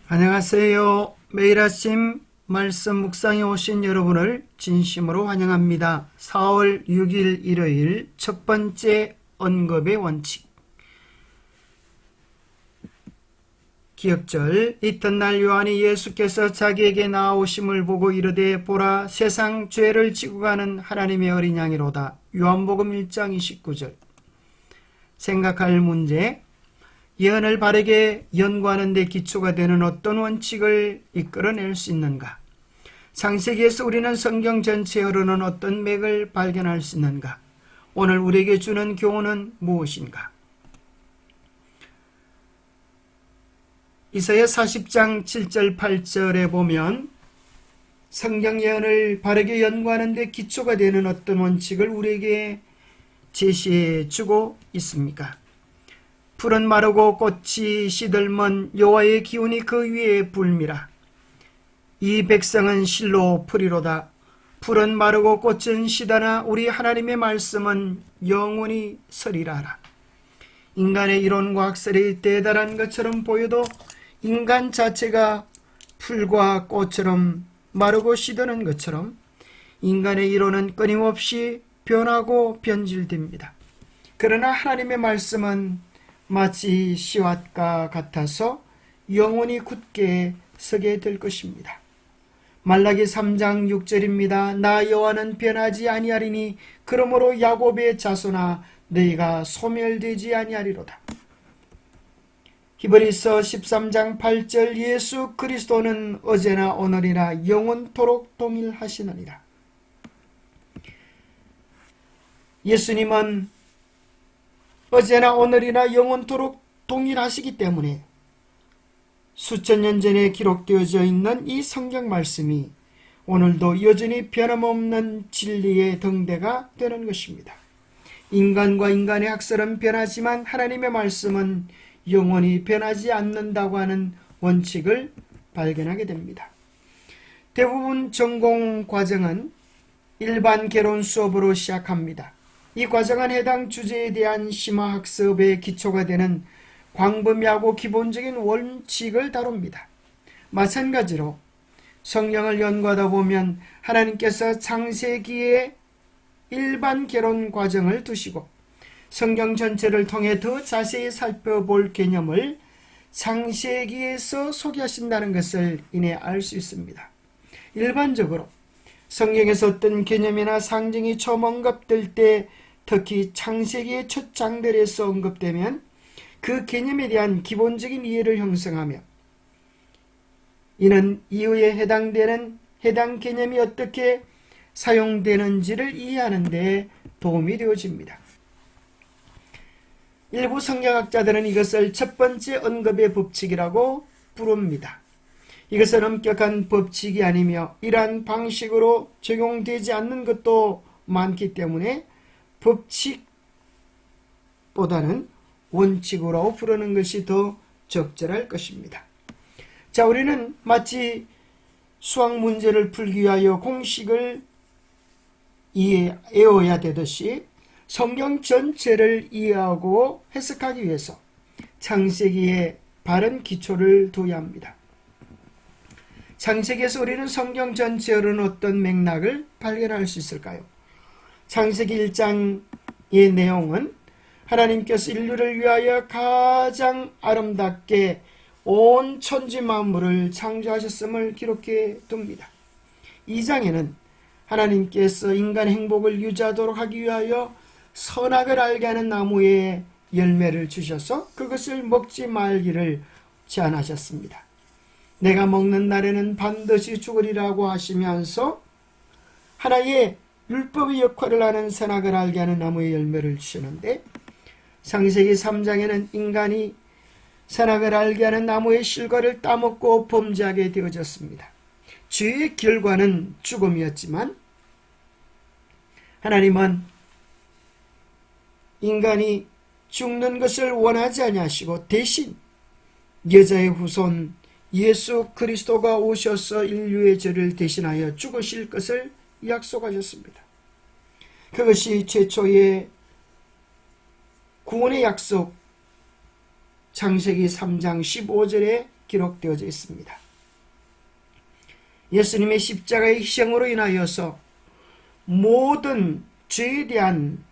안녕하세요. 매일 아침 말씀 묵상에 오신 여러분을 진심으로 환영합니다. 4월 6일 일요일 첫 번째 언급의 원칙. 기억절. 이튿날 요한이 예수께서 자기에게 나아오심을 보고 이르되 보라 세상 죄를 지고 가는 하나님의 어린 양이로다. 요한복음 1장 29절. 생각할 문제. 예언을 바르게 연구하는 데 기초가 되는 어떤 원칙을 이끌어낼 수 있는가? 창세기에서 우리는 성경 전체에 흐르는 어떤 맥을 발견할 수 있는가? 오늘 우리에게 주는 교훈은 무엇인가? 이사야 40장 7절 8절에 보면 성경 예언을 바르게 연구하는 데 기초가 되는 어떤 원칙을 우리에게 제시해 주고 있습니까? 풀은 마르고 꽃이 시들면 여호와의 기운이 그 위에 불미라. 이 백성은 실로 풀이로다. 풀은 마르고 꽃은 시다나 우리 하나님의 말씀은 영원히 서리라 하라. 인간의 이론과 학설이 대단한 것처럼 보여도 인간 자체가 풀과 꽃처럼 마르고 시드는 것처럼 인간의 이론은 끊임없이 변하고 변질됩니다. 그러나 하나님의 말씀은 마치 씨앗과 같아서 영원히 굳게 서게 될 것입니다. 말라기 3장 6절입니다. 나 여호와는 변하지 아니하리니 그러므로 야곱의 자손아 너희가 소멸되지 아니하리로다. 히브리서 13장 8절 예수 그리스도는 어제나 오늘이나 영원토록 동일하시느니라. 예수님은 어제나 오늘이나 영원토록 동일하시기 때문에 수천 년 전에 기록되어져 있는 이 성경 말씀이 오늘도 여전히 변함없는 진리의 등대가 되는 것입니다. 인간과 인간의 학설은 변하지만 하나님의 말씀은 영원히 변하지 않는다고 하는 원칙을 발견하게 됩니다. 대부분 전공 과정은 일반 개론 수업으로 시작합니다. 이 과정은 해당 주제에 대한 심화학습의 기초가 되는 광범위하고 기본적인 원칙을 다룹니다. 마찬가지로 성경을 연구하다 보면 하나님께서 창세기의 일반 개론 과정을 두시고 성경 전체를 통해 더 자세히 살펴볼 개념을 창세기에서 소개하신다는 것을 이내 알 수 있습니다. 일반적으로 성경에서 어떤 개념이나 상징이 처음 언급될 때 특히 창세기의 첫 장들에서 언급되면 그 개념에 대한 기본적인 이해를 형성하며 이는 이후에 해당되는 해당 개념이 어떻게 사용되는지를 이해하는 데 도움이 되어집니다. 일부 성경학자들은 이것을 첫 번째 언급의 법칙이라고 부릅니다. 이것은 엄격한 법칙이 아니며 이러한 방식으로 적용되지 않는 것도 많기 때문에 법칙보다는 원칙으로 부르는 것이 더 적절할 것입니다. 자, 우리는 마치 수학 문제를 풀기 위하여 공식을 외워야 되듯이 성경 전체를 이해하고 해석하기 위해서 창세기에 바른 기초를 둬야 합니다. 창세기에서 우리는 성경 전체에 흐르는 어떤 맥락을 발견할 수 있을까요? 창세기 1장의 내용은 하나님께서 인류를 위하여 가장 아름답게 온 천지 만물을 창조하셨음을 기록해 둡니다. 2장에는 하나님께서 인간 행복을 유지하도록 하기 위하여 선악을 알게 하는 나무의 열매를 주셔서 그것을 먹지 말기를 제안하셨습니다. 내가 먹는 날에는 반드시 죽으리라고 하시면서 하나의 율법의 역할을 하는 선악을 알게 하는 나무의 열매를 주시는데 창세기 3장에는 인간이 선악을 알게 하는 나무의 실과를 따먹고 범죄하게 되어졌습니다. 죄의 결과는 죽음이었지만 하나님은 인간이 죽는 것을 원하지 아니하시고 대신 여자의 후손 예수 그리스도가 오셔서 인류의 죄를 대신하여 죽으실 것을 약속하셨습니다. 그것이 최초의 구원의 약속 창세기 3장 15절에 기록되어져 있습니다. 예수님의 십자가의 희생으로 인하여서 모든 죄에 대한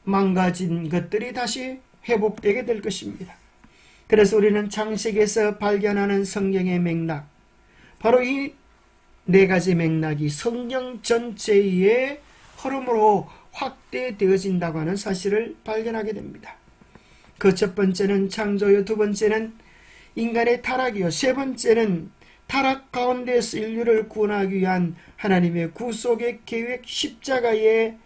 망가진 것들이 다시 회복되게 될 것입니다. 그래서 우리는 창세기에서 발견하는 성경의 맥락, 바로 이 네 가지 맥락이 성경 전체의 흐름으로 확대되어진다고 하는 사실을 발견하게 됩니다. 그 첫 번째는 창조요, 두 번째는 인간의 타락이요, 세 번째는 타락 가운데서 인류를 구원하기 위한 하나님의 구속의 계획, 십자가의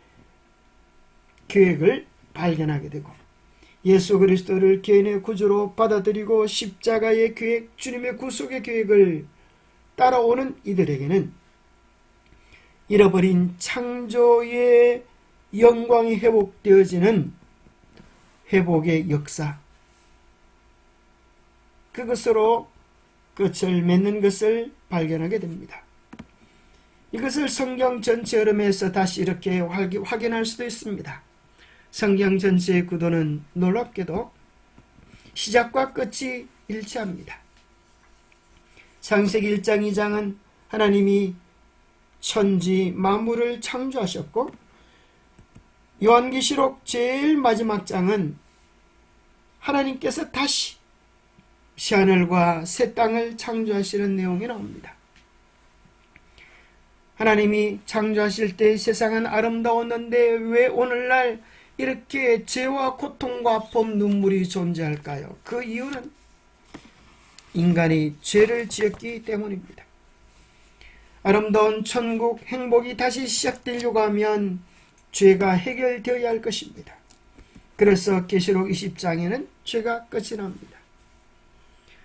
계획을 발견하게 되고, 예수 그리스도를 개인의 구주로 받아들이고 십자가의 계획, 주님의 구속의 계획을 따라오는 이들에게는 잃어버린 창조의 영광이 회복되어지는 회복의 역사, 그것으로 끝을 맺는 것을 발견하게 됩니다. 이것을 성경 전체 흐름에서 다시 이렇게 확인할 수도 있습니다. 성경 전체의 구도는 놀랍게도 시작과 끝이 일치합니다. 창세기 1장 2장은 하나님이 천지 만물을 창조하셨고, 요한계시록 제일 마지막 장은 하나님께서 다시 새하늘과 새 땅을 창조하시는 내용이 나옵니다. 하나님이 창조하실 때 세상은 아름다웠는데 왜 오늘날 이렇게 죄와 고통과 아픔, 눈물이 존재할까요? 그 이유는 인간이 죄를 지었기 때문입니다. 아름다운 천국, 행복이 다시 시작되려고 하면 죄가 해결되어야 할 것입니다. 그래서 계시록 20장에는 죄가 끝이 납니다.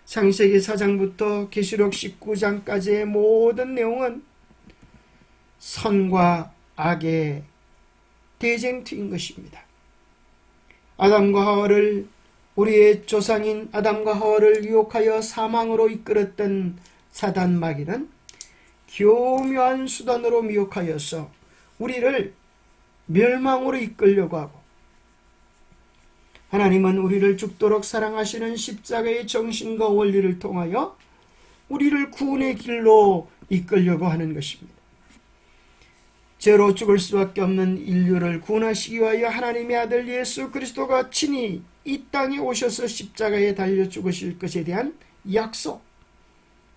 창세기 4장부터 계시록 19장까지의 모든 내용은 선과 악의 대쟁투인 것입니다. 아담과 하와를, 우리의 조상인 아담과 하와를 유혹하여 사망으로 이끌었던 사단 마귀는 교묘한 수단으로 미혹하여서 우리를 멸망으로 이끌려고 하고, 하나님은 우리를 죽도록 사랑하시는 십자가의 정신과 원리를 통하여 우리를 구원의 길로 이끌려고 하는 것입니다. 죄로 죽을 수밖에 없는 인류를 구원하시기 위하여 하나님의 아들 예수 그리스도가 친히 이 땅에 오셔서 십자가에 달려 죽으실 것에 대한 약속,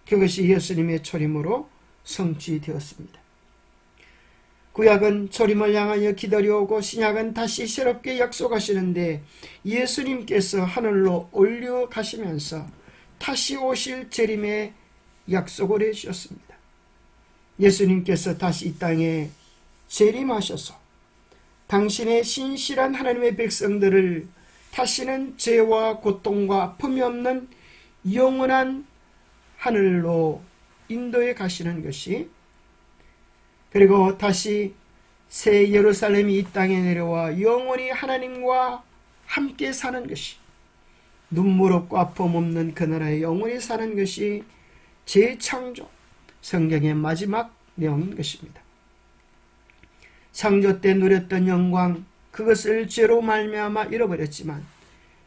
그것이 예수님의 초림으로 성취되었습니다. 구약은 초림을 향하여 기다려오고 신약은 다시 새롭게 약속하시는데, 예수님께서 하늘로 올려가시면서 다시 오실 재림의 약속을 해주셨습니다. 예수님께서 다시 이 땅에 재림하셔서 당신의 신실한 하나님의 백성들을 다시는 죄와 고통과 아픔이 없는 영원한 하늘로 인도해 가시는 것이, 그리고 다시 새 예루살렘이 이 땅에 내려와 영원히 하나님과 함께 사는 것이, 눈물 없고 아픔 없는 그 나라에 영원히 사는 것이 재창조, 성경의 마지막 내용인 것입니다. 창조 때 누렸던 영광, 그것을 죄로 말미암아 잃어버렸지만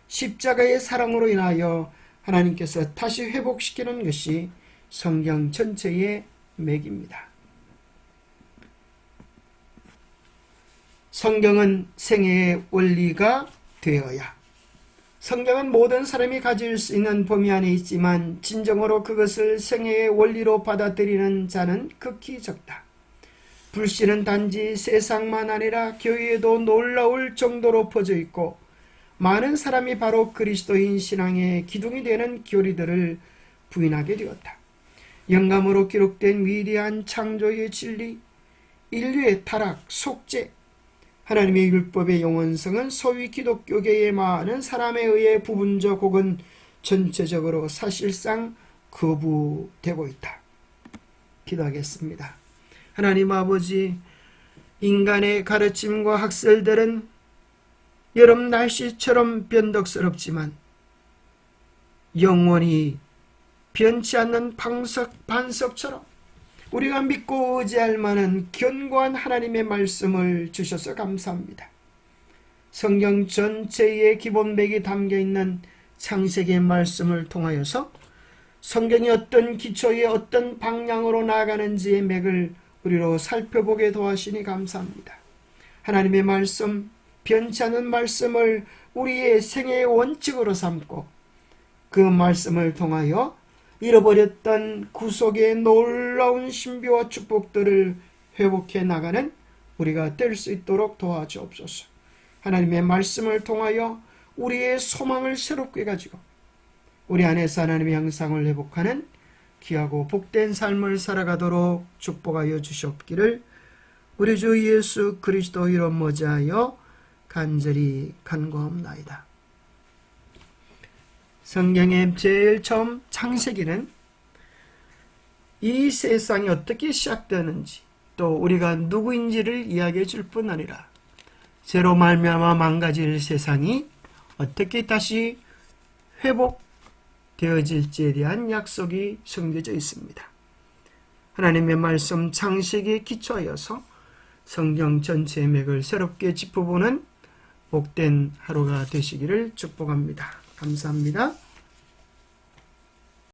십자가의 사랑으로 인하여 하나님께서 다시 회복시키는 것이 성경 전체의 맥입니다. 성경은 생애의 원리가 되어야, 성경은 모든 사람이 가질 수 있는 범위 안에 있지만 진정으로 그것을 생애의 원리로 받아들이는 자는 극히 적다. 불신은 단지 세상만 아니라 교회에도 놀라울 정도로 퍼져 있고, 많은 사람이 바로 그리스도인 신앙의 기둥이 되는 교리들을 부인하게 되었다. 영감으로 기록된 위대한 창조의 진리, 인류의 타락, 속죄, 하나님의 율법의 영원성은 소위 기독교계의 많은 사람에 의해 부분적 혹은 전체적으로 사실상 거부되고 있다. 기도하겠습니다. 하나님 아버지, 인간의 가르침과 학설들은 여름 날씨처럼 변덕스럽지만 영원히 변치 않는 반석처럼 우리가 믿고 의지할 만한 견고한 하나님의 말씀을 주셔서 감사합니다. 성경 전체의 기본맥이 담겨있는 창세기의 말씀을 통하여서 성경이 어떤 기초에 어떤 방향으로 나아가는지의 맥을 우리로 살펴보게 도와주시니 감사합니다. 하나님의 말씀, 변치 않는 말씀을 우리의 생애의 원칙으로 삼고 그 말씀을 통하여 잃어버렸던 구속의 놀라운 신비와 축복들을 회복해 나가는 우리가 될 수 있도록 도와주옵소서. 하나님의 말씀을 통하여 우리의 소망을 새롭게 가지고 우리 안에서 하나님의 형상을 회복하는 귀하고 복된 삶을 살아가도록 축복하여 주시옵기를 우리 주 예수 그리스도 이름 모자하여 간절히 간구하옵나이다. 성경의 제일 처음 창세기는 이 세상이 어떻게 시작되는지 또 우리가 누구인지를 이야기해 줄 뿐 아니라 죄로 말미암아 망가질 세상이 어떻게 다시 회복되어질지에 대한 약속이 숨겨져 있습니다. 하나님의 말씀 창세기에 기초하여서 성경 전체의 맥을 새롭게 짚어보는 복된 하루가 되시기를 축복합니다. 감사합니다.